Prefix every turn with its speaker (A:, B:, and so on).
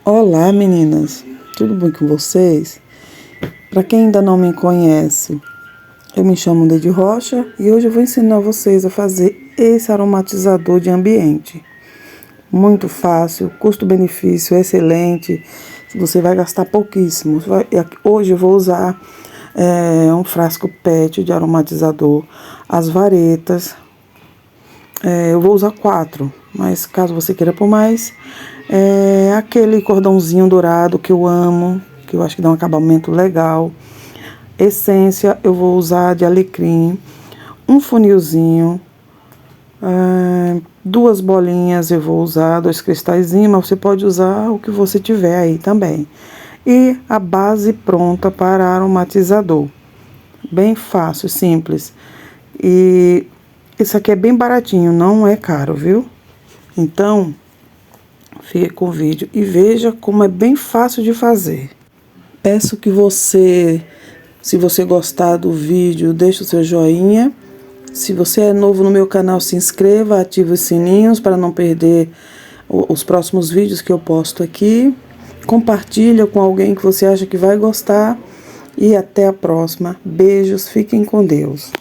A: Olá, meninas, tudo bem com vocês? Para quem ainda não me conhece, eu me chamo Neidebiju e hoje eu vou ensinar vocês a fazer esse aromatizador de ambiente. Muito fácil, custo-benefício excelente, você vai gastar pouquíssimo. Hoje eu vou usar um frasco PET de aromatizador, as varetas. Eu vou usar 4, mas caso você queira por mais, aquele cordãozinho dourado que eu amo, que eu acho que dá um acabamento legal. Essência eu vou usar de alecrim, um funilzinho, 2 bolinhas eu vou usar, 2 cristalzinhos, mas você pode usar o que você tiver aí também. E a base pronta para aromatizador. Bem fácil, simples. E isso aqui é bem baratinho, não é caro, viu? Então, fique com o vídeo e veja como é bem fácil de fazer. Peço que você, se você gostar do vídeo, deixe o seu joinha. Se você é novo no meu canal, se inscreva, ative os sininhos para não perder os próximos vídeos que eu posto aqui. Compartilha com alguém que você acha que vai gostar. E até a próxima. Beijos, fiquem com Deus.